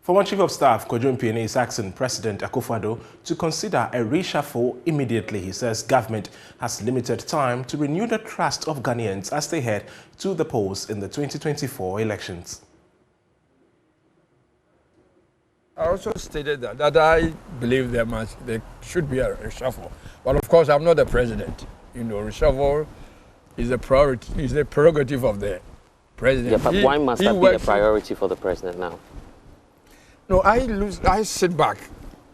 Former Chief of Staff Kwadwo Mpiani is asking President Akufo-Addo to consider a reshuffle immediately. He says government has limited time to renew the trust of Ghanaians as they head to the polls in the 2024 elections. I also stated that I believe there should be a reshuffle. But of course, I'm not the president. You know, reshuffle is a priority, is a prerogative of the president. Yeah, but why must that be a priority for the president now? No, I sit back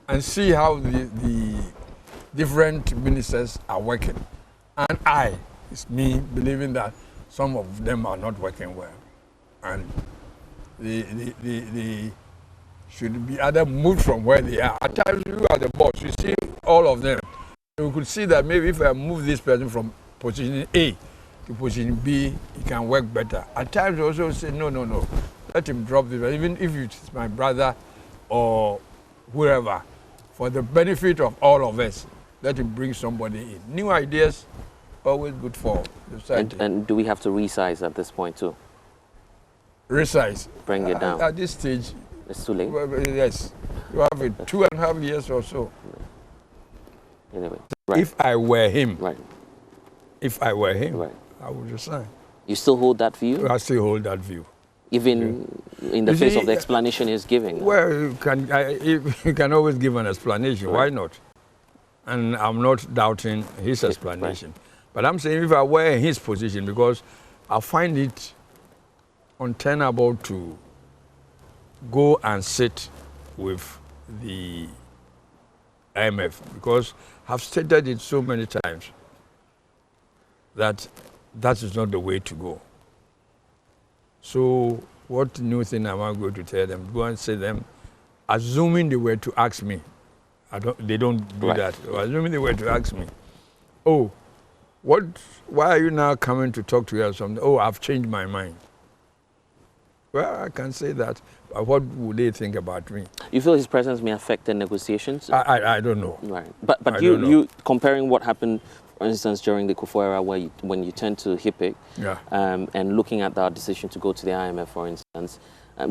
and see how the different ministers are working. And it's me believing that some of them are not working well. And they should be either moved from where they are. At times you are the boss, you see all of them. You could see that maybe if I move this person from position A to position B, he can work better. At times you also say, no, let him drop this, even if it's my brother or whoever, for the benefit of all of us, let him bring somebody in. New ideas, always good for the society. And do we have to resize at this point too? Resize? Bring it down. At this stage, it's too late? Yes. You have it 2.5 years or so. Anyway, right. If I were him, right. If I were him, right. I would resign. You still hold that view? I still hold that view. Even in the face of the explanation he's giving? Well, you can always give an explanation. Right. Why not? And I'm not doubting his explanation. Right. But I'm saying if I were in his position, because I find it untenable to go and sit with the IMF, because I've stated it so many times that that is not the way to go. So what new thing am I going to tell them? Go and say them, assuming they were to ask me. They don't do right. that. Assuming they were to ask me, oh, why are you now coming to talk to you or something? Oh, I've changed my mind. Well, I can say that, but what would they think about me? You feel his presence may affect the negotiations? I don't know. Right. But you comparing what happened, for instance, during the Kufo era, when you turned to HIPIC, yeah. And looking at our decision to go to the IMF, for instance,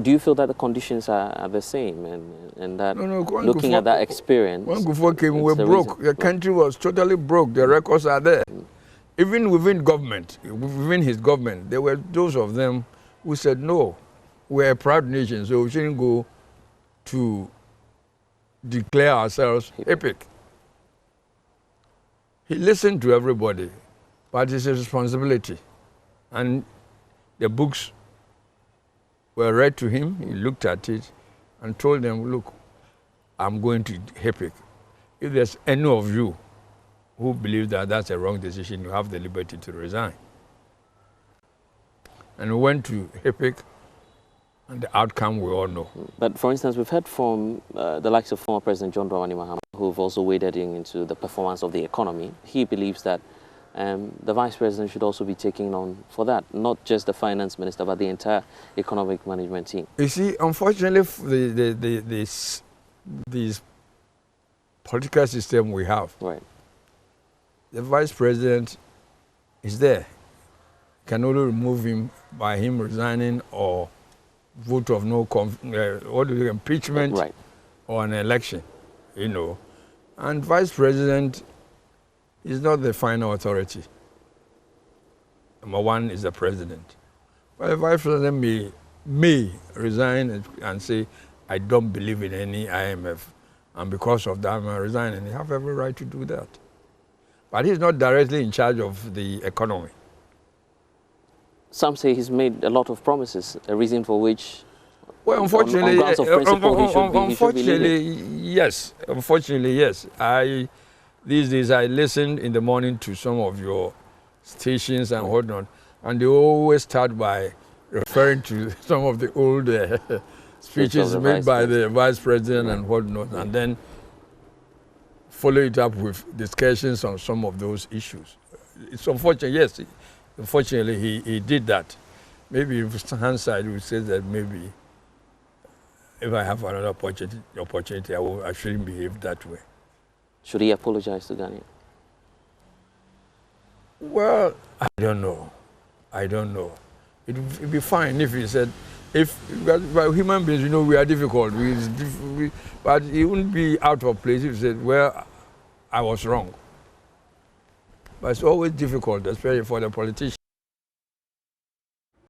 do you feel that the conditions are the same, and that looking at that experience? When Kufo came, we were broke. The country was totally broke. The records are there. Even within government, within his government, there were those of them who said, no, we're a proud nation, so we shouldn't go to declare ourselves HIPIC. He listened to everybody, but it's a responsibility. And the books were read to him, he looked at it and told them, look, I'm going to HIPIC. If there's any of you who believe that that's a wrong decision, you have the liberty to resign. And we went to HIPIC, and the outcome we all know. But for instance, we've heard from the likes of former President John Dramani Mahama, who've also waded into the performance of the economy. He believes that the Vice President should also be taking on for that, not just the Finance Minister, but the entire economic management team. You see, unfortunately, this political system we have, right. The Vice President is there. Can only remove him by him resigning or vote of no impeachment, right. or an election, you know. And Vice President is not the final authority. Number one is the President. But the Vice President may resign and say, I don't believe in any IMF, and because of that I'm resigning. And he have every right to do that. But he's not directly in charge of the economy. Some say he's made a lot of promises, a reason for which, well, unfortunately, on grounds of principle, yes. Unfortunately, yes. These days I listen in the morning to some of your stations and whatnot, and they always start by referring to some of the old speeches made by the Vice President and whatnot, and then follow it up with discussions on some of those issues. It's unfortunate, yes. Unfortunately, he did that. Maybe if hindsight would say that maybe if I have another opportunity, I shouldn't behave that way. Should he apologize to Ghana? Well, I don't know. It'd be fine if he said, But human beings, we are difficult. But it wouldn't be out of place if you said, well, I was wrong. But it's always difficult, especially for the politicians.